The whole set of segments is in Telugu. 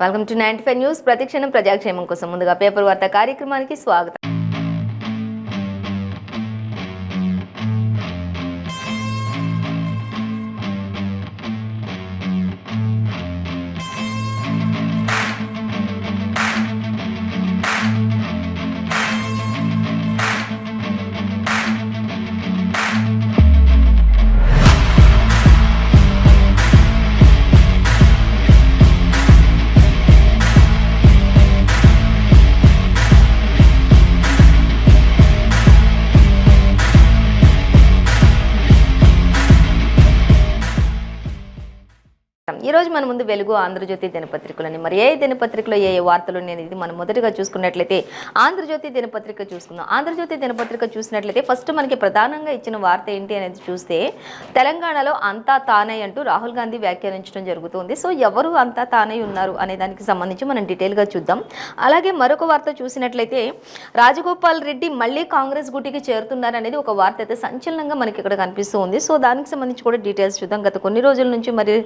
Welcome to 95 news. ప్రతిక్షణం ప్రజాక్షేమం కోసం ముందుగా పేపర్ వార్త కార్యక్రమానికి స్వాగతం. ఈ రోజు మన ముందు వెలుగు ఆంధ్రజ్యోతి దినపత్రికలని మరి ఏ దినపత్రికలో ఏ వార్తలు అనేది మనం మొదటిగా చూసుకున్నట్లయితే ఆంధ్రజ్యోతి దినపత్రిక చూసుకుందాం. ఆంధ్రజ్యోతి దినపత్రిక చూసినట్లయితే ఫస్ట్ మనకి ప్రధానంగా ఇచ్చిన వార్త ఏంటి అనేది చూస్తే తెలంగాణలో అంతా తానై అంటూ రాహుల్ గాంధీ వ్యాఖ్యానించడం జరుగుతుంది. సో ఎవరు అంతా తానై ఉన్నారు అనే దానికి సంబంధించి మనం డీటెయిల్గా చూద్దాం. అలాగే మరొక వార్త చూసినట్లయితే రాజగోపాల్ రెడ్డి మళ్ళీ కాంగ్రెస్ గుటికి చేరుతున్నారు అనేది ఒక వార్త అయితే సంచలనంగా మనకి ఇక్కడ కనిపిస్తూ ఉంది. సో దానికి సంబంధించి కూడా డీటెయిల్స్ చూద్దాం. గత కొన్ని రోజుల నుంచి మరి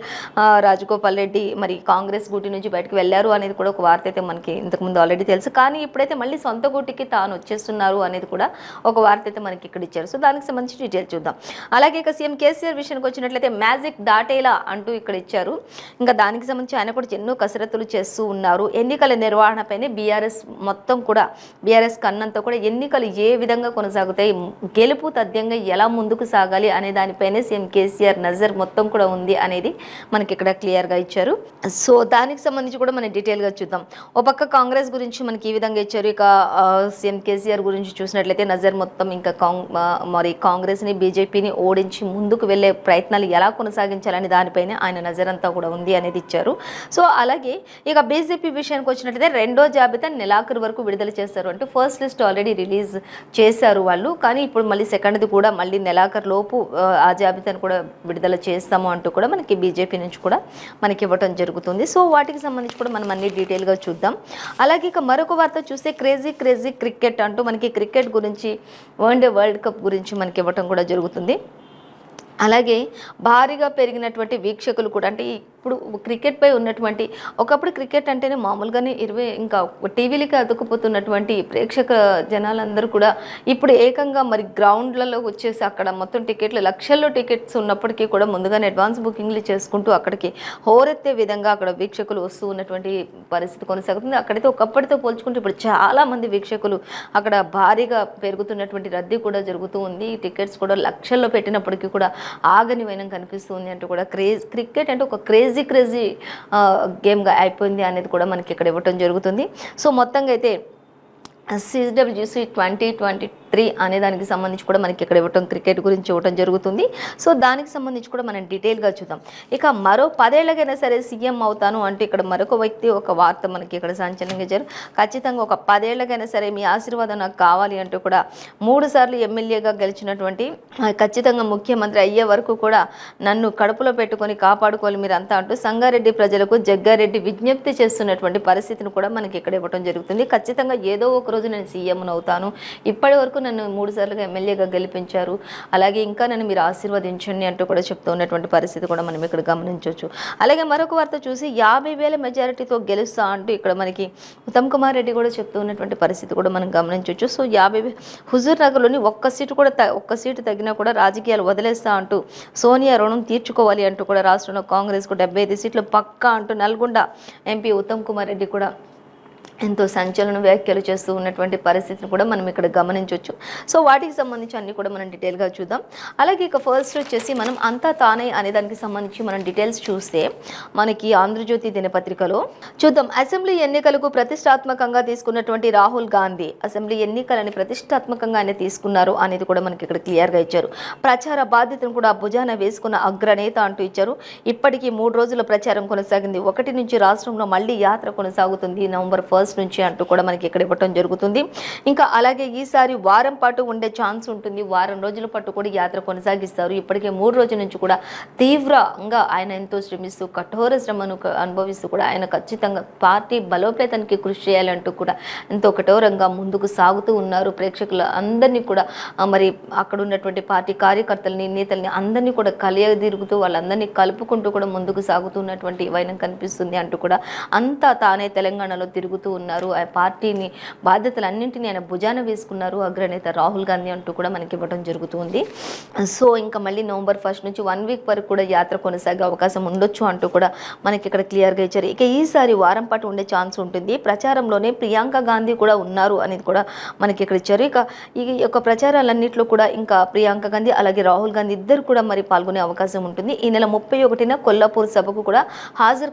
రాజగోపాల్ రెడ్డి మరి కాంగ్రెస్ గూటి నుంచి బయటకు వెళ్ళారు అనేది కూడా ఒక వార్త అయితే మనకి ఇంతకుముందు ఆల్రెడీ తెలుసు. కానీ ఇప్పుడైతే మళ్ళీ సొంత గూటికి తాను వచ్చేస్తున్నారు అనేది కూడా ఒక వార్త అయితే మనకి ఇక్కడ ఇచ్చారు. సో దానికి సంబంధించి డీటెయిల్స్ చూద్దాం. అలాగే ఇక సీఎం కేసీఆర్ విషయానికి వచ్చినట్లయితే మ్యాజిక్ దాటేలా అంటూ ఇక్కడ ఇచ్చారు. ఇంకా దానికి సంబంధించి ఆయన కూడా ఎన్నో కసరత్తులు చేస్తూ ఉన్నారు. ఎన్నికల నిర్వహణపైనే బీఆర్ఎస్ మొత్తం కూడా బీఆర్ఎస్ కన్నంతా కూడా ఎన్నికలు ఏ విధంగా కొనసాగుతాయి, గెలుపు తథ్యంగా ఎలా ముందుకు సాగాలి అనే దానిపైనే సీఎం కేసీఆర్ నజర్ మొత్తం కూడా ఉంది అనేది మనకి ఇక్కడ క్లియర్గా ఇచ్చారు. సో దానికి సంబంధించి కూడా మనం డీటెయిల్గా చూద్దాం. ఒక పక్క కాంగ్రెస్ గురించి మనకి ఈ విధంగా ఇచ్చారు. ఇక సీఎం కేసీఆర్ గురించి చూసినట్లయితే నజర్ మొత్తం ఇంకా మరి కాంగ్రెస్ని బీజేపీని ఓడించి ముందుకు వెళ్ళే ప్రయత్నాలు ఎలా కొనసాగించాలని దానిపైన ఆయన నజర్ అంతా కూడా ఉంది అనేది ఇచ్చారు. సో అలాగే ఇక బీజేపీ విషయానికి వచ్చినట్లయితే రెండో జాబితా నెలాఖరు వరకు విడుదల చేస్తారు. అంటే ఫస్ట్ లిస్ట్ ఆల్రెడీ రిలీజ్ చేశారు వాళ్ళు, కానీ ఇప్పుడు మళ్ళీ సెకండ్ది కూడా మళ్ళీ నెలాఖరు లోపు ఆ జాబితాను కూడా విడుదల చేస్తాము అంటూ కూడా మనకి బీజేపీ నుంచి కూడా మనకి ఇవ్వటం జరుగుతుంది. సో వాటికి సంబంధించి కూడా మనం అన్ని డీటెయిల్గా చూద్దాం. అలాగే ఇక మరొక వార్త చూస్తే క్రేజీ క్రికెట్ అంటూ మనకి క్రికెట్ గురించి వరల్డ్ కప్ గురించి మనకి ఇవ్వటం కూడా జరుగుతుంది. అలాగే భారీగా పెరిగినటువంటి వీక్షకులు కూడా, అంటే ఇప్పుడు క్రికెట్పై ఉన్నటువంటి ఒకప్పుడు క్రికెట్ అంటేనే మామూలుగానే ఇంకా టీవీలకి అతుక్కుపోతున్నటువంటి ప్రేక్షక జనాలందరూ కూడా ఇప్పుడు ఏకంగా మరి గ్రౌండ్లలో వచ్చేసి అక్కడ మొత్తం టికెట్లు లక్షల్లో టికెట్స్ ఉన్నప్పటికీ కూడా ముందుగానే అడ్వాన్స్ బుకింగ్లు చేసుకుంటూ అక్కడికి హోరెత్తే విధంగా అక్కడ వీక్షకులు వస్తూ ఉన్నటువంటి పరిస్థితి కొనసాగుతుంది. అక్కడైతే ఒకప్పటితో పోల్చుకుంటే ఇప్పుడు చాలామంది వీక్షకులు అక్కడ భారీగా పెరుగుతున్నటువంటి రద్దీ కూడా జరుగుతూ ఉంది. టికెట్స్ కూడా లక్షల్లో పెట్టినప్పటికీ కూడా ఆగని వైనం కనిపిస్తుంది అంటూ కూడా క్రికెట్ అంటే ఒక క్రేజీ గేమ్గా అయిపోయింది అనేది కూడా మనకి ఇక్కడ ఇవ్వటం జరుగుతుంది. సో మొత్తంగా అయితే CWC 2023 అనే దానికి సంబంధించి కూడా మనకి ఇక్కడ ఇవ్వటం క్రికెట్ గురించి ఇవ్వటం జరుగుతుంది. సో దానికి సంబంధించి కూడా మనం డీటెయిల్గా చూద్దాం. ఇక మరో 10 ఏళ్ళకైనా సరే సీఎం అవుతాను అంటే ఇక్కడ మరొక వ్యక్తి ఒక వార్త మనకి ఇక్కడ సంచలనంగా ఇచ్చారు. ఖచ్చితంగా ఒక 10 ఏళ్ళకైనా సరే మీ ఆశీర్వాదం నాకు కావాలి అంటూ కూడా 3 సార్లు ఎమ్మెల్యేగా గెలిచినటువంటి ఖచ్చితంగా ముఖ్యమంత్రి అయ్యే వరకు కూడా నన్ను కడుపులో పెట్టుకొని కాపాడుకోవాలి మీరంతా అంటూ సంగారెడ్డి ప్రజలకు జగ్గారెడ్డి విజ్ఞప్తి చేస్తున్నటువంటి పరిస్థితిని కూడా మనకి ఇక్కడ ఇవ్వటం జరుగుతుంది. ఖచ్చితంగా ఏదో ఒక రోజు నేను సీఎం అవుతాను, ఇప్పటి వరకు నన్ను 3 సార్లుగా ఎమ్మెల్యేగా గెలిపించారు, అలాగే ఇంకా నన్ను మీరు ఆశీర్వదించండి అంటూ కూడా చెప్తూ ఉన్నటువంటి పరిస్థితి కూడా మనం ఇక్కడ గమనించవచ్చు. అలాగే మరొక వార్త చూసి 50,000 మెజారిటీతో గెలుస్తా అంటూ ఇక్కడ మనకి ఉత్తమ్ కుమార్ రెడ్డి కూడా చెప్తూ ఉన్నటువంటి పరిస్థితి కూడా మనం గమనించవచ్చు. సో 50,000 హుజూర్ నగర్లోని ఒక్క సీటు తగ్గినా కూడా రాజకీయాలు వదిలేస్తా అంటూ సోనియా రుణం తీర్చుకోవాలి అంటూ కూడా రాష్ట్రంలో కాంగ్రెస్కు 75 సీట్లు పక్కా అంటూ నల్గొండ ఎంపీ ఉత్తమ్ కుమార్ రెడ్డి కూడా ఎంతో సంచలన వ్యాఖ్యలు చేస్తూ ఉన్నటువంటి పరిస్థితిని కూడా మనం ఇక్కడ గమనించవచ్చు. సో వాటికి సంబంధించి అన్ని కూడా మనం డీటెయిల్గా చూద్దాం. అలాగే ఇక ఫస్ట్ వచ్చేసి మనం అంతా తానే అనే దానికి సంబంధించి మనం డీటెయిల్స్ చూస్తే మనకి ఆంధ్రజ్యోతి దినపత్రికలో చూద్దాం. అసెంబ్లీ ఎన్నికలకు ప్రతిష్టాత్మకంగా తీసుకున్నటువంటి రాహుల్ గాంధీ అసెంబ్లీ ఎన్నికలని ప్రతిష్టాత్మకంగా ఆయన తీసుకున్నారు అనేది కూడా మనకి ఇక్కడ క్లియర్గా ఇచ్చారు. ప్రచార బాధ్యతను కూడా భుజాన వేసుకున్న అగ్రనేత అంటూ ఇచ్చారు. ఇప్పటికీ 3 రోజుల ప్రచారం కొనసాగింది. 1 నుంచి రాష్ట్రంలో మళ్ళీ యాత్ర కొనసాగుతుంది. నవంబర్ 1 1 నుంచి అంటూ కూడా మనకి ఇక్కడ ఇవ్వటం జరుగుతుంది. ఇంకా అలాగే ఈసారి వారం పాటు ఉండే ఛాన్స్ ఉంటుంది. వారం రోజుల పాటు కూడా యాత్ర కొనసాగిస్తారు. ఇప్పటికే 3 రోజుల నుంచి కూడా తీవ్రంగా ఆయన ఎంతో శ్రమిస్తూ కఠోర శ్రమను అనుభవిస్తూ కూడా ఆయన ఖచ్చితంగా పార్టీ బలోపేతానికి కృషి చేయాలంటూ కూడా ఎంతో కఠోరంగా ముందుకు సాగుతూ ఉన్నారు. ప్రేక్షకుల అందరినీ కూడా మరి అక్కడ ఉన్నటువంటి పార్టీ కార్యకర్తల్ని నేతల్ని అందరినీ కూడా కలియదిరుగుతూ వాళ్ళందరినీ కలుపుకుంటూ కూడా ముందుకు సాగుతున్నటువంటి వైనం కనిపిస్తుంది అంటూ కూడా అంతా తానే తెలంగాణలో తిరుగుతూ ఉన్నారు. ఆ పార్టీని బాధ్యతలన్నింటినీ ఆయన భుజాన వేసుకున్నారు అగ్రనేత రాహుల్ గాంధీ అంటూ కూడా మనకి ఇవ్వడం జరుగుతుంది. సో ఇంకా మళ్ళీ నవంబర్ 1 నుంచి 1 వీక్ వరకు కూడా యాత్ర కొనసాగే అవకాశం ఉండొచ్చు అంటూ కూడా మనకి ఇక్కడ క్లియర్గా ఇచ్చారు. ఇక ఈసారి వారం పాటు ఉండే ఛాన్స్ ఉంటుంది. ప్రచారంలోనే ప్రియాంక గాంధీ కూడా ఉన్నారు అనేది కూడా మనకి ఇక్కడ ఇచ్చారు. ఇక ఈ యొక్క ప్రచారాలన్నింటిలో కూడా ఇంకా ప్రియాంక గాంధీ అలాగే రాహుల్ గాంధీ ఇద్దరు కూడా మరి పాల్గొనే అవకాశం ఉంటుంది. ఈ నెల 31న కొల్లాపూర్ సభకు కూడా హాజరు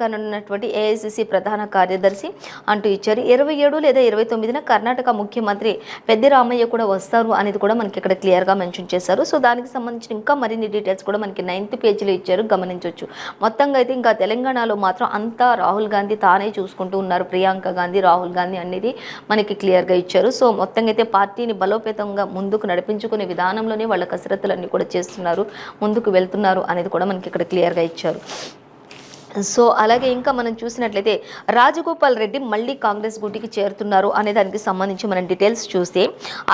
కానున్నటువంటి ఏఐసిసి ప్రధాన కార్యదర్శి అంటూ ఇచ్చారు. 27 లేదా 29న కర్ణాటక ముఖ్యమంత్రి పెద్దిరామయ్య కూడా వస్తారు అనేది కూడా మనకి ఇక్కడ క్లియర్గా మెన్షన్ చేశారు. సో దానికి సంబంధించిన ఇంకా మరిన్ని డీటెయిల్స్ కూడా మనకి 9th పేజీలో ఇచ్చారు, గమనించవచ్చు. మొత్తంగా అయితే ఇంకా తెలంగాణలో మాత్రం అంతా రాహుల్ గాంధీ తానే చూసుకుంటూ ఉన్నారు. ప్రియాంక గాంధీ రాహుల్ గాంధీ అనేది మనకి క్లియర్గా ఇచ్చారు. సో మొత్తంగా అయితే పార్టీని బలోపేతంగా ముందుకు నడిపించుకునే విధానంలోనే వాళ్ళ కసరత్తులన్నీ కూడా చేస్తున్నారు, ముందుకు వెళ్తున్నారు అనేది కూడా మనకి ఇక్కడ క్లియర్గా ఇచ్చారు. సో అలాగే ఇంకా మనం చూసినట్లయితే రాజగోపాల్ రెడ్డి మళ్ళీ కాంగ్రెస్ గూటికి చేరుతున్నారు అనే దానికి సంబంధించి మనం డీటెయిల్స్ చూస్తే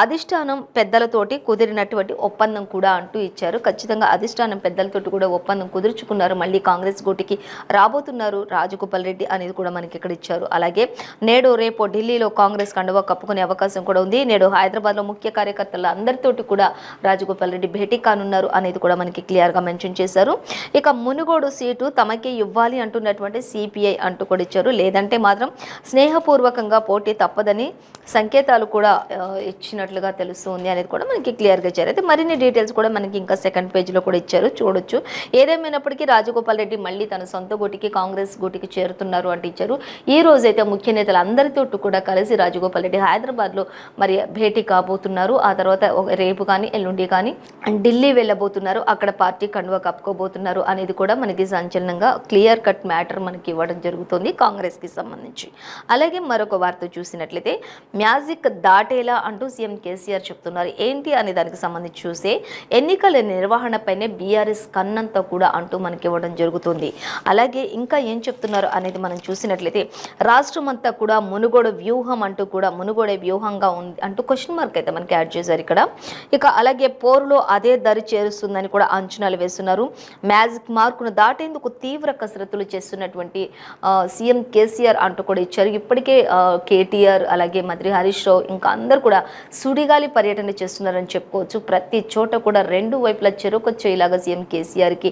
అధిష్టానం పెద్దలతోటి కుదిరినటువంటి ఒప్పందం కూడా అంటూ ఇచ్చారు. ఖచ్చితంగా అధిష్టానం పెద్దలతోటి కూడా ఒప్పందం కుదుర్చుకున్నారు, మళ్ళీ కాంగ్రెస్ గూటికి రాబోతున్నారు రాజగోపాల్ రెడ్డి అనేది కూడా మనకి ఇక్కడ ఇచ్చారు. అలాగే నేడు రేపు ఢిల్లీలో కాంగ్రెస్ కండువా కప్పుకునే అవకాశం కూడా ఉంది. నేడు హైదరాబాద్లో ముఖ్య కార్యకర్తల అందరితోటి కూడా రాజగోపాల్ రెడ్డి భేటీ కానున్నారు అనేది కూడా మనకి క్లియర్గా మెన్షన్ చేశారు. ఇక మునుగోడు సీటు తమకే ఇవ్వాలి అంటున్నటువంటి సిపిఐ అంటూ కూడా ఇచ్చారు. లేదంటే మాత్రం స్నేహపూర్వకంగా పోటీ తప్పదని సంకేతాలు కూడా ఇచ్చినట్లుగా తెలుస్తుంది అనేది కూడా మనకి క్లియర్గా ఇచ్చారు. అయితే మరిన్ని డీటెయిల్స్ కూడా మనకి ఇంకా 2nd పేజీలో కూడా ఇచ్చారు, చూడొచ్చు. ఏదేమైనప్పటికీ రాజగోపాల్ రెడ్డి మళ్ళీ తన సొంత గూటికి కాంగ్రెస్ గూటికి చేరుతున్నారు అంటే ఇచ్చారు. ఈ రోజైతే ముఖ్య నేతలు అందరితో కూడా కలిసి రాజగోపాల్ రెడ్డి హైదరాబాద్లో మరి భేటీ కాబోతున్నారు. ఆ తర్వాత రేపు కానీ ఎల్లుండి కానీ ఢిల్లీ వెళ్ళబోతున్నారు, అక్కడ పార్టీ కండువా కప్పుకోబోతున్నారు అనేది కూడా మనకి సంచలనంగా క్లియర్ కట్ మ్యాటర్ మనకి ఇవ్వడం జరుగుతుంది కాంగ్రెస్కి సంబంధించి. అలాగే మరొక వార్త చూసినట్లయితే మ్యాజిక్ దాటేలా అంటూ సీఎం కేసీఆర్ చెప్తున్నారు. ఏంటి అనే దానికి సంబంధించి చూస్తే ఎన్నికల నిర్వహణపైనే బీఆర్ఎస్ కన్నంతా కూడా అంటూ మనకి ఇవ్వడం జరుగుతుంది. అలాగే ఇంకా ఏం చెప్తున్నారు అనేది మనం చూసినట్లయితే రాష్ట్రం అంతా కూడా మునుగోడు వ్యూహం అంటూ కూడా మునుగోడే వ్యూహంగా ఉంది అంటూ క్వశ్చన్ మార్క్ అయితే మనకి యాడ్ చేశారు ఇక్కడ. ఇక అలాగే పోరులో అదే దరి చేరుస్తుందని కూడా అంచనాలు వేస్తున్నారు. మ్యాజిక్ మార్కును దాటేందుకు తీవ్ర కసరత్తులు చేస్తున్నటువంటి సీఎం కేసీఆర్ అంటూ కూడా ఇచ్చారు. ఇప్పటికే కేటీఆర్ అలాగే మంత్రి హరీష్ రావు ఇంకా అందరు కూడా సుడిగాలి పర్యటన చేస్తున్నారని చెప్పుకోవచ్చు. ప్రతి చోట కూడా 2 వైపులా చెరొకొచ్చేలాగా సీఎం కేసీఆర్కి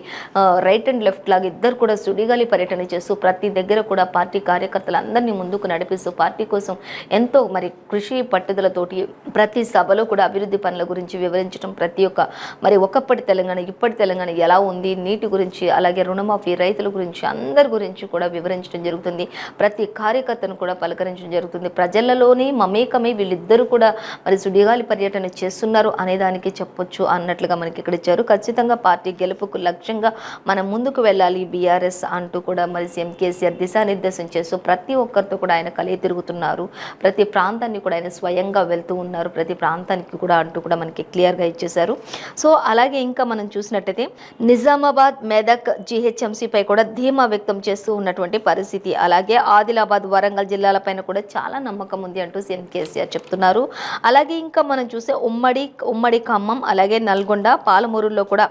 రైట్ అండ్ లెఫ్ట్ లాగా ఇద్దరు కూడా సుడిగాలి పర్యటన చేస్తూ ప్రతి దగ్గర కూడా పార్టీ కార్యకర్తలందరినీ ముందుకు నడిపిస్తూ పార్టీ కోసం ఎంతో మరి కృషి పట్టుదలతోటి ప్రతి సభలో కూడా అభివృద్ధి పనుల గురించి వివరించడం, ప్రతి ఒక్క మరి ఒకప్పటి తెలంగాణ ఇప్పటి తెలంగాణ ఎలా ఉంది, నీటి గురించి అలాగే రుణమాఫీ రైతుల గురించి అందరి గురించి కూడా వివరించడం జరుగుతుంది. ప్రతి కార్యకర్తను కూడా పలకరించడం జరుగుతుంది. ప్రజలలోని మమేకమై వీళ్ళిద్దరూ కూడా మరి సుడిగాలి పర్యటన చేస్తున్నారు అనేదానికి చెప్పొచ్చు అన్నట్లుగా మనకి ఇక్కడ ఇచ్చారు. ఖచ్చితంగా పార్టీ గెలుపుకు లక్ష్యంగా మనం ముందుకు వెళ్ళాలి బీఆర్ఎస్ అంటూ కూడా మరి సీఎం కేసీఆర్ దిశానిర్దేశం చేస్తూ ప్రతి ఒక్కరితో కూడా ఆయన కలిగి తిరుగుతున్నారు. ప్రతి ప్రాంతాన్ని కూడా ఆయన స్వయంగా వెళ్తూ ఉన్నారు, ప్రతి ప్రాంతానికి కూడా అంటూ కూడా మనకి క్లియర్గా ఇచ్చేశారు. సో అలాగే ఇంకా మనం చూసినట్టయితే నిజామాబాద్ మెదక్ జీహెచ్ఎంసీపై కూడా ధీమా వ్యక్తం చేస్తూ ఉన్నటువంటి పరిస్థితి. అలాగే ఆదిలాబాద్ వరంగల్ జిల్లాలపైన కూడా చాలా నమ్మకం ఉంది అంటూ సీఎం కేసీఆర్ చెప్తున్నారు. అలాగే ఇంకా మనం చూస్తే ఉమ్మడి ఖమ్మం అలాగే నల్గొండ పాలమూరులో కూడా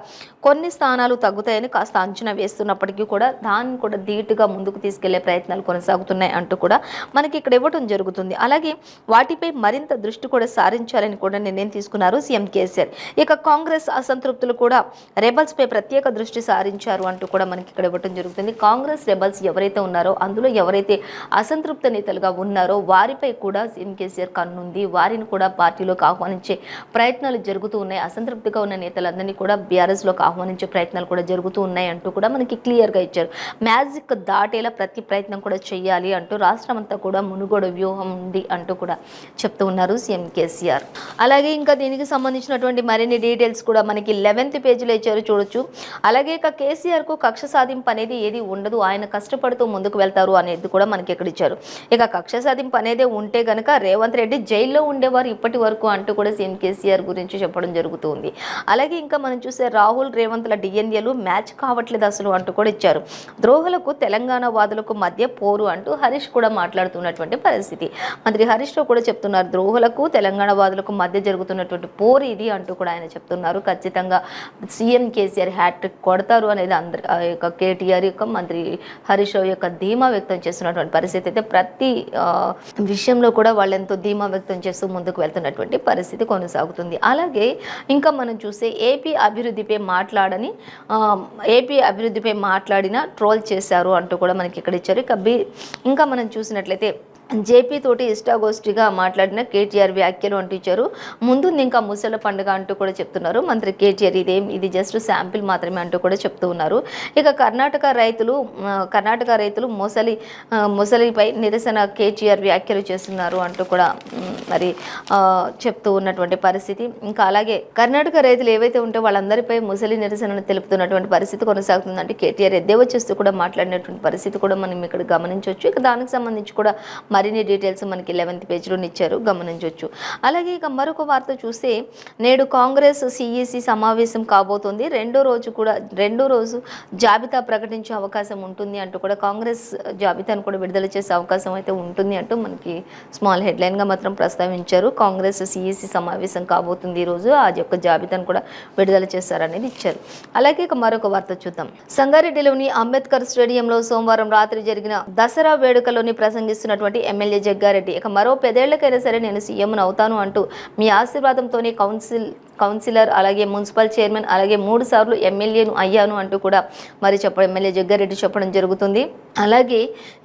కొన్ని స్థానాలు తగ్గుతాయని కాస్త అంచనా వేస్తున్నప్పటికీ కూడా దాన్ని కూడా ధీటుగా ముందుకు తీసుకెళ్లే ప్రయత్నాలు కొనసాగుతున్నాయి అంటూ కూడా మనకి ఇక్కడ ఇవ్వడం జరుగుతుంది. అలాగే వాటిపై మరింత దృష్టి కూడా సారించాలని కూడా నిర్ణయం తీసుకున్నారు సీఎం కేసీఆర్. ఇక కాంగ్రెస్ అసంతృప్తులు కూడా రెబల్స్ పై ప్రత్యేక దృష్టి సారించారు అంటూ కూడా మనకి ఇక్కడ ఇవ్వడం జరుగుతుంది. కాంగ్రెస్ రెబల్స్ ఎవరైతే ఉన్నారో అందులో ఎవరైతే అసంతృప్త నేతలుగా ఉన్నారో వారిపై కూడా సీఎం కేసీఆర్ కన్నుంది. వారిని కూడా పార్టీలోకి ఆహ్వానించే ప్రయత్నాలు జరుగుతూ ఉన్నాయి. అసంతృప్తిగా ఉన్న నేతలందరినీ కూడా బీఆర్ఎస్లోకి ఆహ్వానించే ప్రయత్నాలు కూడా జరుగుతూ ఉన్నాయి అంటూ కూడా మనకి క్లియర్గా ఇచ్చారు. మ్యాజిక్ దాటేలా ప్రతి ప్రయత్నం కూడా చేయాలి అంటూ రాష్ట్రం అంతా కూడా మునుగోడు వ్యూహం ఉంది అంటూ కూడా చెప్తూ ఉన్నారు సీఎం కేసీఆర్. అలాగే ఇంకా దీనికి సంబంధించినటువంటి మరిన్ని డీటెయిల్స్ కూడా మనకి 11th పేజీలో ఇచ్చారు, చూడొచ్చు. అలాగే ఇక కేసీఆర్కు కక్ష సాధింపు అనేది ఏది ఏది ఉండదు, ఆయన కష్టపడుతూ ముందుకు వెళ్తారు అనేది కూడా మనకి ఇక్కడ ఇచ్చారు. ఇక కక్ష సాధింపు అనేదే ఉంటే గనక రేవంత్ రెడ్డి జైల్లో ఉండేవారు ఇప్పటి వరకు అంటూ కూడా సీఎం కేసీఆర్ గురించి చెప్పడం జరుగుతుంది. అలాగే ఇంకా మనం చూస్తే రాహుల్ రేవంత్ల డిఎన్ఏలు మ్యాచ్ కావట్లేదు అసలు అంటూ కూడా ఇచ్చారు. ద్రోహులకు తెలంగాణ వాదులకు మధ్య పోరు అంటూ హరీష్ కూడా మాట్లాడుతున్నటువంటి పరిస్థితి. మంత్రి హరీష్ రావు కూడా చెప్తున్నారు, ద్రోహులకు తెలంగాణ వాదులకు మధ్య జరుగుతున్నటువంటి పోరు ఇది అంటూ కూడా ఆయన చెప్తున్నారు. ఖచ్చితంగా సీఎం కేసీఆర్ హ్యాట్రిక్ కొడతారు అనేది అందరి యొక్క కేటీఆర్ యొక్క మంత్రి హరీష్ రావు యొక్క ధీమా వ్యక్తం చేస్తున్నటువంటి పరిస్థితి అయితే ప్రతి విషయంలో కూడా వాళ్ళు ఎంతో ధీమా వ్యక్తం చేస్తూ ముందుకు వెళ్తున్నటువంటి పరిస్థితి కొనసాగుతుంది. అలాగే ఇంకా మనం చూస్తే ఏపీ అభివృద్ధిపై మాట్లాడిన ట్రోల్ చేశారు అంటూ కూడా మనకి ఇక్కడ ఇచ్చారు. ఇంకా మనం చూసినట్లయితే జేపీ తోటి ఇష్టాగోష్ఠిగా మాట్లాడిన కేటీఆర్ వ్యాఖ్యలు అంటూ ఇచ్చారు. ముందుంది ఇంకా ముసల పండుగ అంటూ కూడా చెప్తున్నారు మంత్రి కేటీఆర్. ఇది జస్ట్ శాంపిల్ మాత్రమే అంటూ కూడా చెప్తూ ఉన్నారు. ఇక కర్ణాటక రైతులు ముసలిపై నిరసన కేటీఆర్ వ్యాఖ్యలు చేస్తున్నారు అంటూ కూడా మరి చెప్తూ ఉన్నటువంటి పరిస్థితి. ఇంకా అలాగే కర్ణాటక రైతులు ఏవైతే ఉంటే వాళ్ళందరిపై ముసలి నిరసనను తెలుపుతున్నటువంటి పరిస్థితి కొనసాగుతుంది. అంటే కేటీఆర్ ఎద్దేవా చేస్తూ కూడా మాట్లాడినటువంటి పరిస్థితి కూడా మనం ఇక్కడ గమనించవచ్చు. ఇక దానికి సంబంధించి కూడా మరిన్ని డీటెయిల్స్ మనకి 11th పేజీలో ఇచ్చారు, గమనించవచ్చు. అలాగే ఇక మరొక వార్త చూస్తే నేడు కాంగ్రెస్ సిఈసి సమావేశం కాబోతుంది. రెండో రోజు జాబితా ప్రకటించే అవకాశం ఉంటుంది అంటూ కూడా కాంగ్రెస్ జాబితాను కూడా విడుదల చేసే అవకాశం అయితే ఉంటుంది అంటూ మనకి స్మాల్ హెడ్లైన్గా మాత్రం ప్రస్తావించారు. కాంగ్రెస్ సిఈసి సమావేశం కాబోతుంది ఈరోజు, ఆ యొక్క జాబితాను కూడా విడుదల చేస్తారనేది ఇచ్చారు. అలాగే ఇక మరొక వార్త చూద్దాం. సంగారెడ్డిలోని అంబేద్కర్ స్టేడియంలో సోమవారం రాత్రి జరిగిన దసరా వేడుకలోని ప్రసంగిస్తున్నటువంటి ఎమ్మెల్యే జగ్గారెడ్డి ఇక మరో 10 ఏళ్లకైనా సరే నేను సీఎంను అవుతాను అంటూ మీ ఆశీర్వాదంతోనే కౌన్సిలర్ అలాగే మున్సిపల్ చైర్మన్ అలాగే 3 సార్లు ఎమ్మెల్యేను అయ్యాను అంటూ కూడా మరి ఎమ్మెల్యే జగ్గారెడ్డి చెప్పడం జరుగుతుంది. అలాగే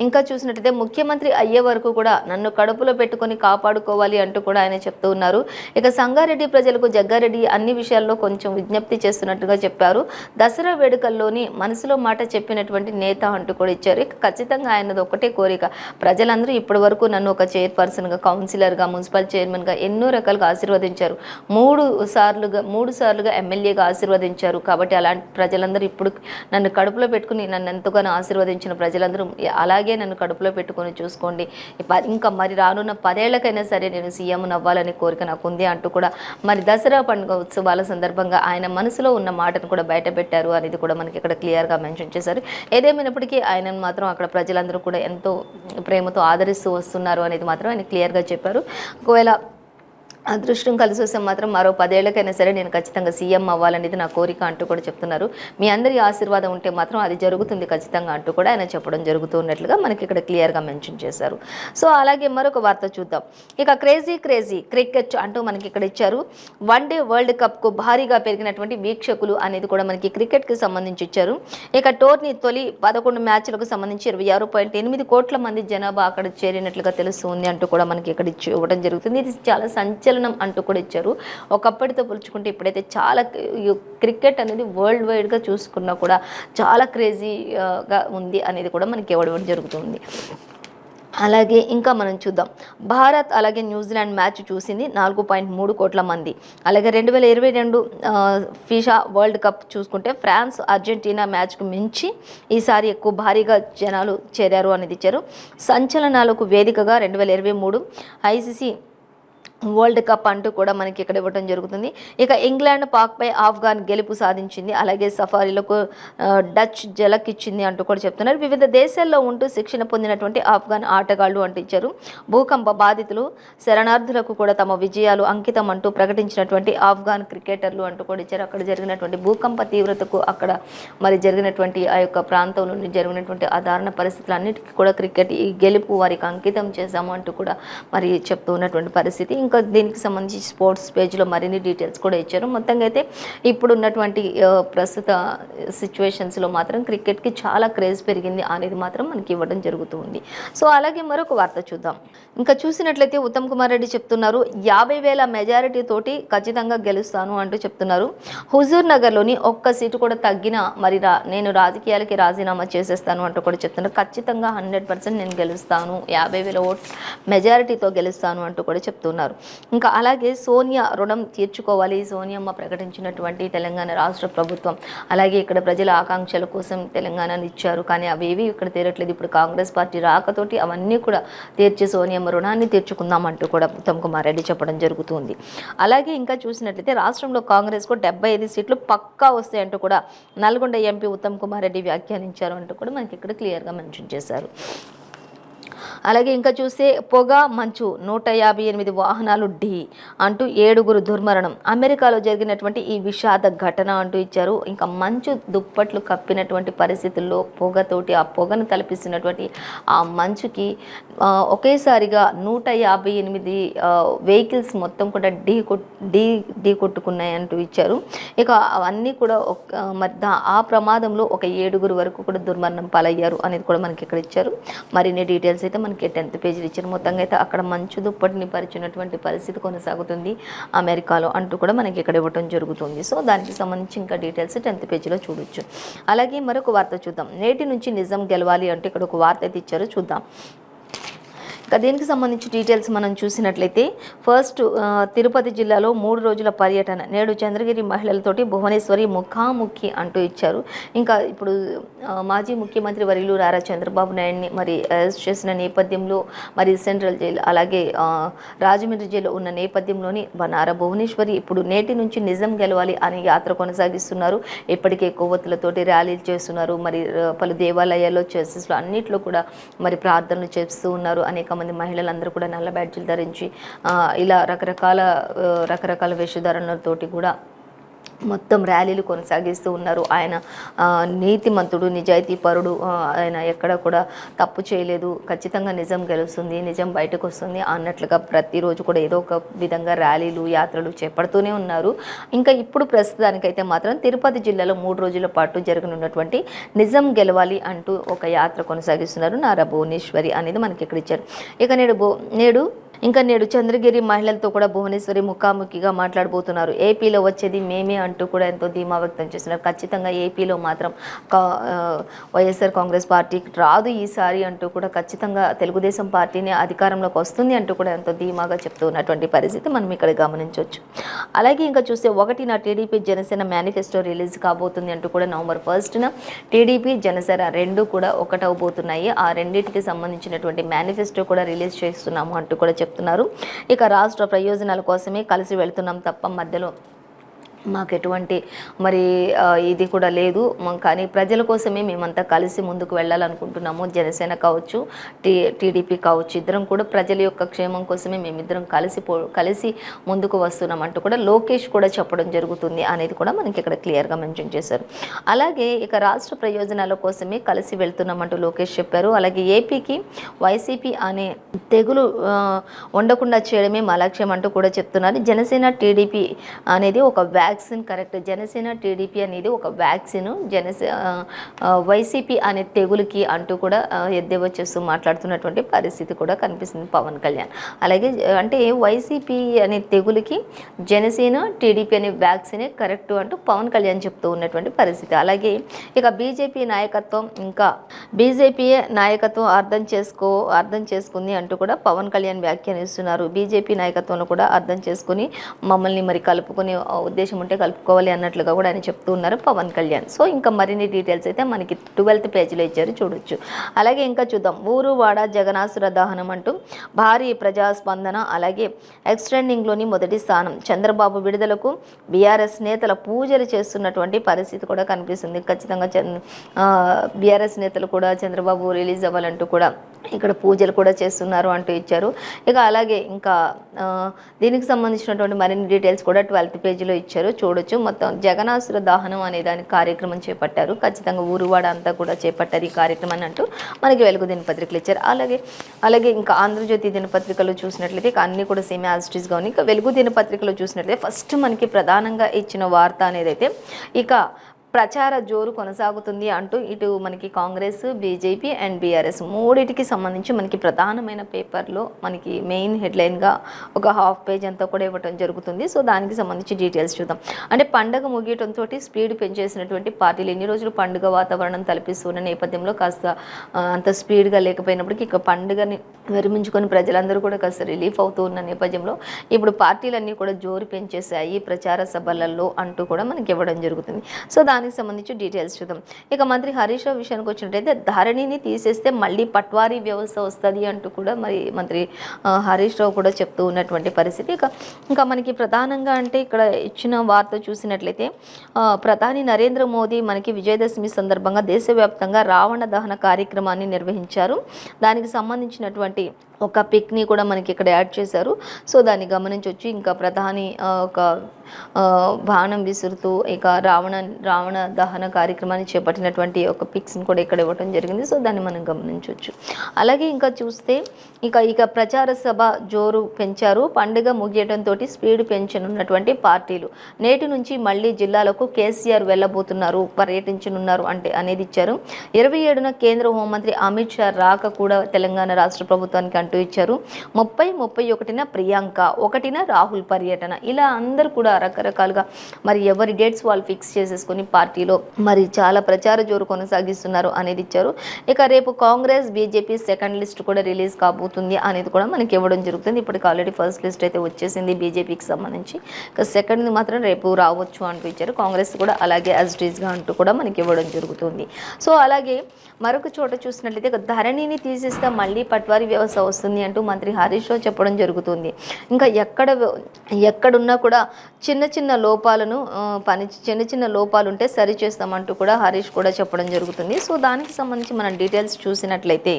ఇంకా చూసినట్టయితే ముఖ్యమంత్రి అయ్యే వరకు కూడా నన్ను కడుపులో పెట్టుకొని కాపాడుకోవాలి అంటూ కూడా ఆయన చెప్తూ ఉన్నారు. ఇక సంగారెడ్డి ప్రజలకు జగ్గారెడ్డి అన్ని విషయాల్లో కొంచెం విజ్ఞప్తి చేస్తున్నట్టుగా చెప్పారు. దసరా వేడుకల్లోని మనసులో మాట చెప్పినటువంటి నేత అంటూ కూడా ఇచ్చారు. ఇక ఖచ్చితంగా ఆయనది ఒకటే కోరిక, ప్రజలందరూ ఇప్పటి వరకు నన్ను ఒక చైర్పర్సన్గా, కౌన్సిలర్గా, మున్సిపల్ చైర్మన్గా ఎన్నో రకాలుగా ఆశీర్వదించారు. మూడు సార్లుగా ఎమ్మెల్యేగా ఆశీర్వదించారు. కాబట్టి అలాంటి ప్రజలందరూ ఇప్పుడు నన్ను కడుపులో పెట్టుకుని నన్ను ఎంతగానో ఆశీర్వదించిన ప్రజలందరూ అలాగే నన్ను కడుపులో పెట్టుకొని చూసుకోండి. ఇంకా మరి రానున్న 10 ఏళ్లకైనా సరే నేను సీఎం అవ్వాలనే కోరిక నాకు ఉంది అంటూ కూడా మరి దసరా పండుగ ఉత్సవాల సందర్భంగా ఆయన మనసులో ఉన్న మాటను కూడా బయట పెట్టారు అనేది కూడా మనకి ఇక్కడ క్లియర్గా మెన్షన్ చేశారు. ఏదేమైనప్పటికీ ఆయన మాత్రం అక్కడ ప్రజలందరూ కూడా ఎంతో ప్రేమతో ఆదరిస్తూ వస్తున్నారు అనేది మాత్రం ఆయన క్లియర్గా చెప్పారు. ఒకవేళ అదృష్టం కలిసి వస్తే మాత్రం మరో 10 ఏళ్లకైనా సరే నేను ఖచ్చితంగా సీఎం అవ్వాలనేది నా కోరిక అంటూ కూడా చెప్తున్నారు. మీ అందరి ఆశీర్వాదం ఉంటే మాత్రం అది జరుగుతుంది ఖచ్చితంగా అంటూ కూడా ఆయన చెప్పడం జరుగుతున్నట్లుగా మనకి ఇక్కడ క్లియర్గా మెన్షన్ చేశారు. సో అలాగే మరొక వార్త చూద్దాం. ఇక క్రేజీ క్రికెట్ అంటూ మనకి ఇక్కడ ఇచ్చారు. వన్డే వరల్డ్ కప్కు భారీగా పెరిగినటువంటి వీక్షకులు అనేది కూడా మనకి క్రికెట్కి సంబంధించి ఇచ్చారు. ఇక టోర్నీ తొలి 11 మ్యాచ్లకు సంబంధించి 26.8 కోట్ల మంది జనాభా అక్కడ చేరినట్లుగా తెలుస్తుంది అంటూ కూడా మనకి ఇక్కడ ఇవ్వడం జరుగుతుంది. ఇది చాలా సంచలనం అంటూ కూడా ఇచ్చారు. ఒకప్పటితో పోల్చుకుంటే ఇప్పుడైతే చాలా క్రికెట్ అనేది వరల్డ్ వైడ్గా చూసుకున్నా కూడా చాలా క్రేజీగా ఉంది అనేది కూడా మనకి ఇవ్వడం జరుగుతుంది. అలాగే ఇంకా మనం చూద్దాం. భారత్ అలాగే న్యూజిలాండ్ మ్యాచ్ చూసింది 4.3 కోట్ల మంది. అలాగే 2022 ఫిఫా వరల్డ్ కప్ చూసుకుంటే ఫ్రాన్స్ అర్జెంటీనా మ్యాచ్కు మించి ఈసారి ఎక్కువ భారీగా జనాలు చేరారు అనేది ఇచ్చారు. సంచలనాలకు వేదికగా 2023 ఐసీసీ వరల్డ్ కప్ అంటూ కూడా మనకి ఇక్కడ ఇవ్వడం జరుగుతుంది. ఇక ఇంగ్లాండ్ పాక్పై ఆఫ్ఘాన్ గెలుపు సాధించింది. అలాగే సఫారీలకు డచ్ జలక్ ఇచ్చింది అంటూ కూడా చెప్తున్నారు. వివిధ దేశాల్లో ఉంటూ శిక్షణ పొందినటువంటి ఆఫ్ఘాన్ ఆటగాళ్లు అంటూ ఇచ్చారు. భూకంప బాధితులు శరణార్థులకు కూడా తమ విజయాలు అంకితం అంటూ ప్రకటించినటువంటి ఆఫ్ఘాన్ క్రికెటర్లు అంటూ కూడా ఇచ్చారు. అక్కడ జరిగినటువంటి భూకంప తీవ్రతకు అక్కడ మరి జరిగినటువంటి ఆ యొక్క ప్రాంతంలో జరిగినటువంటి ఆ దారుణ పరిస్థితులన్నిటికీ కూడా క్రికెట్ ఈ గెలుపు వారికి అంకితం చేశాము అంటూ కూడా మరి చెప్తూ ఉన్నటువంటి పరిస్థితి. ఇంకా దీనికి సంబంధించి స్పోర్ట్స్ పేజ్లో మరిన్ని డీటెయిల్స్ కూడా ఇచ్చారు. మొత్తంగా అయితే ఇప్పుడు ఉన్నటువంటి ప్రస్తుత సిచ్యువేషన్స్లో మాత్రం క్రికెట్కి చాలా క్రేజ్ పెరిగింది అనేది మాత్రం మనకి ఇవ్వడం జరుగుతుంది. సో అలాగే మరొక వార్త చూద్దాం. ఇంకా చూసినట్లయితే ఉత్తమ్ కుమార్ రెడ్డి చెప్తున్నారు 50,000 మెజారిటీ తోటి ఖచ్చితంగా గెలుస్తాను అంటూ చెప్తున్నారు. హుజూర్ నగర్లోని ఒక్క సీటు కూడా తగ్గినా మరి నేను రాజకీయాలకి రాజీనామా చేసేస్తాను అంటూ కూడా చెప్తున్నారు. ఖచ్చితంగా 100% నేను గెలుస్తాను, 50,000 ఓట్స్ మెజారిటీతో గెలుస్తాను అంటూ కూడా చెప్తున్నారు. ఇంకా అలాగే సోనియా రుణం తీర్చుకోవాలి, సోనియమ్మ ప్రకటించినటువంటి తెలంగాణ రాష్ట్ర ప్రభుత్వం, అలాగే ఇక్కడ ప్రజల ఆకాంక్షల కోసం తెలంగాణను ఇచ్చారు, కానీ అవేవి ఇక్కడ తీరట్లేదు. ఇప్పుడు కాంగ్రెస్ పార్టీ రాకతోటి అవన్నీ కూడా తీర్చి సోనియమ్మ రుణాన్ని తీర్చుకుందామంటూ కూడా ఉత్తమ్ కుమార్ రెడ్డి చెప్పడం జరుగుతుంది. అలాగే ఇంకా చూసినట్లయితే రాష్ట్రంలో కాంగ్రెస్కు 75 సీట్లు పక్కా వస్తాయంటూ కూడా నల్గొండ ఎంపీ ఉత్తమ్ కుమార్ రెడ్డి వ్యాఖ్యానించారు అంటూ కూడా మనకి ఇక్కడ క్లియర్గా మెన్షన్ చేశారు. అలాగే ఇంకా చూస్తే పొగ మంచు 158 వాహనాలు ఢీ అంటూ 7గురు దుర్మరణం, అమెరికాలో జరిగినటువంటి ఈ విషాద ఘటన అంటూ ఇచ్చారు. ఇంకా మంచు దుప్పట్లు కప్పినటువంటి పరిస్థితుల్లో పొగతోటి ఆ పొగను తలపిస్తున్నటువంటి ఆ మంచుకి ఒకేసారిగా 158 వెహికల్స్ మొత్తం కూడా ఢీ కొట్టుకున్నాయి అంటూ ఇచ్చారు. ఇక అవన్నీ కూడా మరి ఆ ప్రమాదంలో ఒక 7గురు వరకు కూడా దుర్మరణం పాలయ్యారు అనేది కూడా మనకి ఇక్కడ ఇచ్చారు. మరిన్ని డీటెయిల్స్ అయితే మనకి 10th పేజీలు ఇచ్చారు. మొత్తంగా అయితే అక్కడ మంచు దుప్పటిని పరిచినటువంటి పరిస్థితి కొనసాగుతుంది అమెరికాలో అంటూ కూడా మనకి ఇక్కడ ఇవ్వటం జరుగుతుంది. సో దానికి సంబంధించి ఇంకా డీటెయిల్స్ 10th పేజీలో చూడొచ్చు. అలాగే మరొక వార్త చూద్దాం. నేటి నుంచి నిజం గెలవాలి అంటే ఇక్కడ ఒక వార్త అయితే ఇచ్చారు, చూద్దాం. దీనికి సంబంధించి డీటెయిల్స్ మనం చూసినట్లయితే ఫస్ట్ తిరుపతి జిల్లాలో 3 రోజుల పర్యటన, నేడు చంద్రగిరి మహిళలతోటి భువనేశ్వరి ముఖాముఖి అంటూ ఇచ్చారు. ఇంకా ఇప్పుడు మాజీ ముఖ్యమంత్రి వర్యులు నారా చంద్రబాబు నాయుడిని మరి అరెస్ట్ చేసిన నేపథ్యంలో మరి సెంట్రల్ జైలు అలాగే రాజమండ్రి జైలు ఉన్న నేపథ్యంలోని నారా భువనేశ్వరి ఇప్పుడు నేటి నుంచి నిజం గెలవాలి అనే యాత్ర కొనసాగిస్తున్నారు. ఇప్పటికే కొవ్వొత్తులతోటి ర్యాలీలు చేస్తున్నారు, మరి పలు దేవాలయాల్లో చర్చెస్లో అన్నిట్లో కూడా మరి ప్రార్థనలు చేస్తూ ఉన్నారు. అనేక మంది మహిళలందరూ కూడా నల్ల బ్యాడ్జీలు ధరించి ఇలా రకరకాల వేషధారణలతోటి కూడా మొత్తం ర్యాలీలు కొనసాగిస్తూ ఉన్నారు. ఆయన నీతిమంతుడు, నిజాయితీ పరుడు, ఆయన ఎక్కడ కూడా తప్పు చేయలేదు, ఖచ్చితంగా నిజం గెలుస్తుంది, నిజం బయటకు వస్తుంది అన్నట్లుగా ప్రతిరోజు కూడా ఏదో ఒక విధంగా ర్యాలీలు యాత్రలు చేపడుతూనే ఉన్నారు. ఇంకా ఇప్పుడు ప్రస్తుతానికైతే మాత్రం తిరుపతి జిల్లాలో 3 రోజుల పాటు జరగనున్నటువంటి నిజం గెలవాలి అంటూ ఒక యాత్ర కొనసాగిస్తున్నారు నారా భువనేశ్వరి అనేది మనకి ఇక్కడ ఇచ్చారు. ఇక నేడు చంద్రగిరి మహిళలతో కూడా భువనేశ్వరి ముఖాముఖిగా మాట్లాడబోతున్నారు. ఏపీలో వచ్చేది మేమే అంటూ కూడా ఎంతో ధీమా వ్యక్తం చేస్తున్నారు. ఖచ్చితంగా ఏపీలో మాత్రం వైఎస్ఆర్ కాంగ్రెస్ పార్టీ రాదు ఈసారి అంటూ కూడా ఖచ్చితంగా తెలుగుదేశం పార్టీని అధికారంలోకి వస్తుంది అంటూ కూడా ఎంతో ధీమాగా చెప్తూ ఉన్నటువంటి పరిస్థితి మనం ఇక్కడ గమనించవచ్చు. అలాగే ఇంకా చూస్తే 1న టీడీపీ జనసేన మేనిఫెస్టో రిలీజ్ కాబోతుంది అంటూ కూడా November 1న టీడీపీ జనసేన 2 కూడా ఒకటవబోతున్నాయి. ఆ రెండింటికి సంబంధించినటువంటి మేనిఫెస్టో కూడా రిలీజ్ చేస్తున్నాము అంటూ కూడా చెప్తున్నారు. ఇక రాష్ట్ర ప్రయోజనాల కోసమే కలిసి వెళ్తున్నాం తప్ప మధ్యలో మాకు ఎటువంటి మరి ఇది కూడా లేదు, కానీ ప్రజల కోసమే మేమంతా కలిసి ముందుకు వెళ్ళాలనుకుంటున్నాము. జనసేన కావచ్చు, టీడీపీ కావచ్చు, ఇద్దరం కూడా ప్రజల యొక్క క్షేమం కోసమే మేమిద్దరం కలిసి ముందుకు వస్తున్నాం అంటూ కూడా లోకేష్ కూడా చెప్పడం జరుగుతుంది అనేది కూడా మనకి ఇక్కడ క్లియర్గా మెన్షన్ చేశారు. అలాగే ఇక రాష్ట్ర ప్రయోజనాల కోసమే కలిసి వెళ్తున్నామంటూ లోకేష్ చెప్పారు. అలాగే ఏపీకి వైసీపీ అనే తెగులు ఉండకుండా చేయడమే మా లక్ష్యం అంటూ కూడా చెప్తున్నారు. జనసేన టీడీపీ అనేది ఒక వ్యాక్సిన్, కరెక్ట్, జనసేన టీడీపీ అనేది ఒక వ్యాక్సిన్, వైసీపీ అనే తెగులుకి అంటూ కూడా ఎద్దేవా చేస్తూ మాట్లాడుతున్నటువంటి పరిస్థితి కూడా కనిపిస్తుంది పవన్ కళ్యాణ్. అలాగే అంటే వైసీపీ అనే తెగులుకి జనసేన టీడీపీ అనే వ్యాక్సినే కరెక్ట్ అంటూ పవన్ కళ్యాణ్ చెప్తూ ఉన్నటువంటి పరిస్థితి. అలాగే ఇక బీజేపీ నాయకత్వం అర్థం చేసుకుంది అంటూ కూడా పవన్ కళ్యాణ్ వ్యాఖ్యానిస్తున్నారు. బీజేపీ నాయకత్వంలో కూడా అర్థం చేసుకుని మమ్మల్ని మరి కలుపుకునే ఉద్దేశం ఉంటే కలుపుకోవాలి అన్నట్లుగా కూడా ఆయన చెప్తూ ఉన్నారు పవన్ కళ్యాణ్. సో ఇంకా మరిన్ని డీటెయిల్స్ అయితే మనకి 12th పేజీలో ఇచ్చారు, చూడొచ్చు. అలాగే ఇంకా చూద్దాం. ఊరు వాడ జగనాసుర దహనం అంటూ భారీ ప్రజాస్పందన. అలాగే ఎక్స్టెండింగ్లోని మొదటి స్థానం. చంద్రబాబు విడుదలకు బీఆర్ఎస్ నేతల పూజలు చేస్తున్నటువంటి పరిస్థితి కూడా కనిపిస్తుంది. ఖచ్చితంగా బీఆర్ఎస్ నేతలు కూడా చంద్రబాబు రిలీజ్ అవ్వాలంటూ కూడా ఇక్కడ పూజలు కూడా చేస్తున్నారు అంటూ ఇచ్చారు. ఇక అలాగే ఇంకా దీనికి సంబంధించినటువంటి మరిన్ని డీటెయిల్స్ కూడా 12th పేజీలో ఇచ్చారు, చూడొచ్చు. మొత్తం జగనాసుర దహనం అనే దానికి కార్యక్రమం చేపట్టారు. ఖచ్చితంగా ఊరువాడ అంతా కూడా చేపట్టారు ఈ కార్యక్రమాన్ని అంటూ మనకి వెలుగు దినపత్రికలు ఇచ్చారు. అలాగే ఇంకా ఆంధ్రజ్యోతి దినపత్రికలు చూసినట్లయితే ఇక అన్నీ కూడా సేమ్ యాజ్ ఇట్ ఈస్గా ఉన్నాయి. ఇక వెలుగు దినపత్రికలు చూసినట్లయితే ఫస్ట్ మనకి ప్రధానంగా ఇచ్చిన వార్త అనేది అయితే ఇక ప్రచార జోరు కొనసాగుతుంది అంటూ ఇటు మనకి కాంగ్రెస్, బీజేపీ అండ్ బీఆర్ఎస్ మూడిటికి సంబంధించి మనకి ప్రధానమైన పేపర్లో మనకి మెయిన్ హెడ్లైన్గా ఒక హాఫ్ పేజ్ అంతా కూడా ఇవ్వడం జరుగుతుంది. సో దానికి సంబంధించి డీటెయిల్స్ చూద్దాం. అంటే పండగ ముగియటంతో స్పీడ్ పెంచేసినటువంటి పార్టీలు ఎన్ని రోజులు పండుగ వాతావరణం తలపిస్తున్న నేపథ్యంలో కాస్త అంత స్పీడ్గా లేకపోయినప్పటికీ ఇక పండుగని విరమించుకొని ప్రజలందరూ కూడా కాస్త రిలీఫ్ అవుతూ ఉన్న నేపథ్యంలో ఇప్పుడు పార్టీలన్నీ కూడా జోరు పెంచేశాయి ప్రచార సభలలో అంటూ కూడా మనకి ఇవ్వడం జరుగుతుంది. సో దానికి సంబంధించి డీటెయిల్స్ చూద్దాం. ఇక మంత్రి హరీష్ రావు విషయానికి వచ్చినట్టయితే ధరణిని తీసేస్తే మళ్ళీ పట్వారీ వ్యవస్థ వస్తుంది అంటూ కూడా మరి మంత్రి హరీష్ రావు కూడా చెప్తూ ఉన్నటువంటి పరిస్థితి. ఇంకా మనకి ప్రధానంగా అంటే ఇక్కడ ఇచ్చిన వార్త చూసినట్లయితే ప్రధాని నరేంద్ర మోదీ మనకి విజయదశమి సందర్భంగా దేశవ్యాప్తంగా రావణ దహన కార్యక్రమాన్ని నిర్వహించారు. దానికి సంబంధించినటువంటి ఒక పిక్ని కూడా మనకి ఇక్కడ యాడ్ చేశారు. సో దాన్ని గమనించవచ్చు. ఇంకా ప్రధాని ఒక బాణం విసురుతూ ఇక రావణ దహన కార్యక్రమాన్ని చేపట్టినటువంటి ఒక పిక్స్ని కూడా ఇక్కడ ఇవ్వడం జరిగింది. సో దాన్ని మనం గమనించవచ్చు. అలాగే ఇంకా చూస్తే ఇక ప్రచార సభ జోరు పెంచారు. పండుగ ముగియడంతో స్పీడ్ పెంచనున్నటువంటి పార్టీలు నేటి నుంచి మళ్ళీ జిల్లాలకు కేసీఆర్ వెళ్ళబోతున్నారు, పర్యటించనున్నారు అనేది ఇచ్చారు. 27న కేంద్ర హోంమంత్రి అమిత్ షా రాక కూడా తెలంగాణ రాష్ట్ర ప్రభుత్వానికి అంటూ ఇచ్చారు. 31న ప్రియాంక, 1న రాహుల్ పర్యటన. ఇలా అందరూ కూడా రకరకాలుగా మరి ఎవరి డేట్స్ వాళ్ళు ఫిక్స్ చేసేసుకొని పార్టీలో మరి చాలా ప్రచార జోరు కొనసాగిస్తున్నారు అనేది ఇచ్చారు. ఇక రేపు కాంగ్రెస్, బీజేపీ సెకండ్ లిస్ట్ కూడా రిలీజ్ కాబోతుంది అనేది కూడా మనకి ఇవ్వడం జరుగుతుంది. ఇప్పటికి ఆల్రెడీ ఫస్ట్ లిస్ట్ అయితే వచ్చేసింది బీజేపీకి సంబంధించి. ఇక సెకండ్ మాత్రం రేపు రావచ్చు అంటూ ఇచ్చారు. కాంగ్రెస్ కూడా అలాగే యాజ్ ఇట్ ఈస్గా అంటూ కూడా మనకి ఇవ్వడం జరుగుతుంది. సో అలాగే మరొక చోట చూసినట్లయితే ధరణిని తీసేస్తే మళ్ళీ పట్వారీ వ్యవస్థ వస్తుంది అంటూ మంత్రి హరీష్ రావు చెప్పడం జరుగుతుంది. ఇంకా ఎక్కడున్నా కూడా చిన్న చిన్న లోపాలు ఉంటే సరి చేస్తామంటూ కూడా హరీష్ కూడా చెప్పడం జరుగుతుంది. సో దానికి సంబంధించి మనం డీటెయిల్స్ చూసినట్లయితే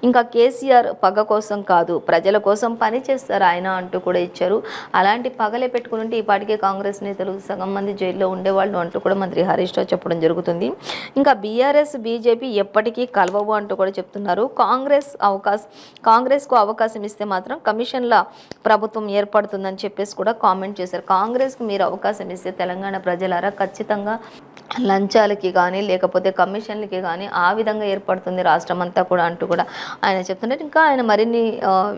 ఇంకా కేసీఆర్ పగ కోసం కాదు, ప్రజల కోసం పని చేస్తారు ఆయన అంటూ కూడా ఇచ్చారు. అలాంటి పగలే పెట్టుకుని ఉంటే ఈ పాటికే కాంగ్రెస్ నేతలు సగం మంది జైల్లో ఉండేవాళ్ళు అంటూ కూడా మంత్రి హరీష్ రావు చెప్పడం జరుగుతుంది. ఇంకా బీఆర్ఎస్, బీజేపీ ఎప్పటికీ కలవవు అంటూ కూడా చెప్తున్నారు. కాంగ్రెస్కు అవకాశం ఇస్తే మాత్రం కమిషన్ల ప్రభుత్వం ఏర్పడుతుందని చెప్పేసి కూడా కామెంట్ చేశారు. కాంగ్రెస్కి మీరు అవకాశం ఇస్తే తెలంగాణ ప్రజలారా ఖచ్చితంగా లంచాలకి కానీ లేకపోతే కమిషన్లకి కానీ ఆ విధంగా ఏర్పడుతుంది రాష్ట్రం అంతా కూడా అంటూ కూడా ఆయన చెప్తున్నారు. ఇంకా ఆయన మరిన్ని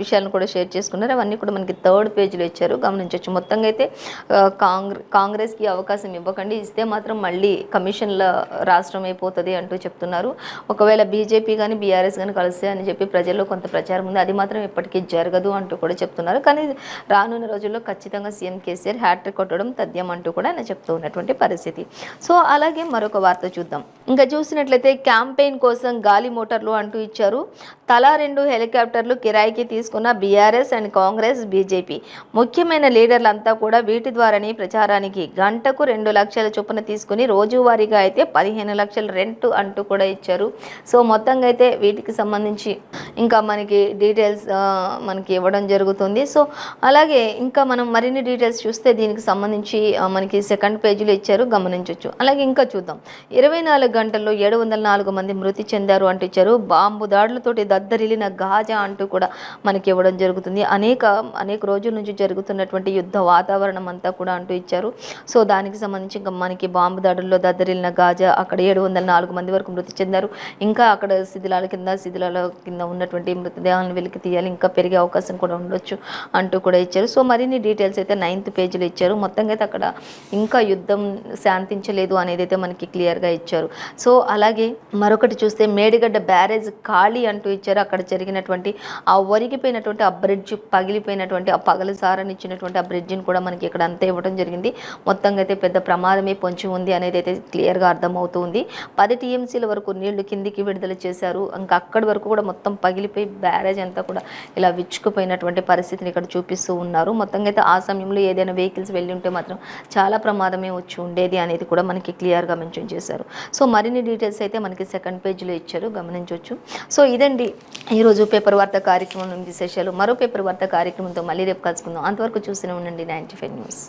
విషయాలను కూడా షేర్ చేసుకున్నారు. అవన్నీ కూడా మనకి థర్డ్ పేజ్లో ఇచ్చారు, గమనించవచ్చు. మొత్తంగా అయితే కాంగ్రెస్కి అవకాశం ఇవ్వకండి, ఇస్తే మాత్రం మళ్ళీ కమిషన్ల రాష్ట్రం అయిపోతుంది అంటూ చెప్తున్నారు. ఒకవేళ బీజేపీ కానీ బీఆర్ఎస్ కానీ కలిస్తే అని చెప్పి ప్రజల్లో కొంత ప్రచారం ఉంది, అది మాత్రం ఎప్పటికీ జరగదు అంటూ కూడా చెప్తున్నారు. కానీ రానున్న రోజుల్లో ఖచ్చితంగా సీఎం కేసీఆర్ హ్యాట్రిక్ కొట్టడం తథ్యం అంటూ కూడా ఆయన చెప్తూ ఉన్నటువంటి పరిస్థితి. సో అలాగే మరొక వార్త చూద్దాం. ఇంకా చూసినట్లయితే క్యాంపెయిన్ కోసం గాలి మోటార్లు అంటూ ఇచ్చారు. తలా 2 హెలికాప్టర్లు కిరాయికి తీసుకున్న బీఆర్ఎస్ అండ్ కాంగ్రెస్, బీజేపీ ముఖ్యమైన లీడర్లంతా కూడా వీటి ద్వారానే ప్రచారానికి గంటకు 2 లక్షల చొప్పున తీసుకుని రోజువారీగా అయితే 15 లక్షల రెంట్ అంటూ కూడా ఇచ్చారు. సో మొత్తంగా అయితే వీటికి సంబంధించి ఇంకా మనకి డీటెయిల్స్ మనకి ఇవ్వడం జరుగుతుంది. సో అలాగే ఇంకా మనం మరిన్ని డీటెయిల్స్ చూస్తే దీనికి సంబంధించి మనకి సెకండ్ పేజీలో ఇచ్చారు, గమనించవచ్చు. అలాగే ఇంకా చూద్దాం. 24 గంటల్లో 704 మంది మృతి చెందారు అంటూ ఇచ్చారు. బాంబు దాడులతోటి దద్దరిల్లిన గాజా అంటూ కూడా మనకి ఇవ్వడం జరుగుతుంది. అనేక రోజుల నుంచి జరుగుతున్నటువంటి యుద్ధ వాతావరణం అంతా కూడా అంటూ ఇచ్చారు. సో దానికి సంబంధించి ఇంకా మనకి బాంబు దాడుల్లో దద్దరిల్లిన గాజా, అక్కడ 704 మంది వరకు మృతి చెందారు. ఇంకా అక్కడ శిథిలాల కింద ఉన్నటువంటి మృతదేహాలను వెలికి తీయాలి, ఇంకా పెరిగే అవకాశం కూడా ఉండొచ్చు అంటూ కూడా ఇచ్చారు. సో మరిన్ని డీటెయిల్స్ అయితే 9th పేజీలో ఇచ్చారు. మొత్తంగా అయితే అక్కడ ఇంకా యుద్ధం శాంతించలేదు అనేది అయితే మనకి క్లియర్గా ఇచ్చారు. సో అలాగే మరొకటి చూస్తే మేడిగడ్డ బ్యారేజ్ ఖాళీ అంటూ ఇచ్చారు. అక్కడ జరిగినటువంటి ఆ ఒరిగిపోయినటువంటి ఆ బ్రిడ్జ్, పగిలిపోయినటువంటి ఆ పగలసారనిచ్చినటువంటి ఆ బ్రిడ్జిని కూడా మనకి ఇక్కడ అంతా ఇవ్వడం జరిగింది. మొత్తంగా అయితే పెద్ద ప్రమాదమే పొంచి ఉంది అనేది అయితే క్లియర్గా అర్థమవుతుంది. 10 టీఎంసీల వరకు నీళ్లు కిందికి విడుదల చేశారు. ఇంకా అక్కడి వరకు కూడా మొత్తం పగిలిపోయి బ్యారేజ్ అంతా కూడా ఇలా విచ్చుకుపోయినటువంటి పరిస్థితిని ఇక్కడ చూపిస్తూ ఉన్నారు. మొత్తంగా అయితే ఆ సమయంలో ఏదైనా వెహికల్స్ వెళ్ళి ఉంటే మాత్రం చాలా ప్రమాదమే వచ్చి ఉండేది అనేది కూడా మనకి క్లియర్గా మెన్షన్ చేశారు. సో మరిన్ని డీటెయిల్స్ అయితే మనకి సెకండ్ పేజీలో ఇచ్చారు, గమనించవచ్చు. సో ఇదండి ఈరోజు పేపర్ వార్త కార్యక్రమం విశేషాలు. మరో పేపర్ వార్త కార్యక్రమంతో మళ్ళీ రేపు కలుసుకుందాం. అంతవరకు చూస్తూనే ఉండండి 95 న్యూస్.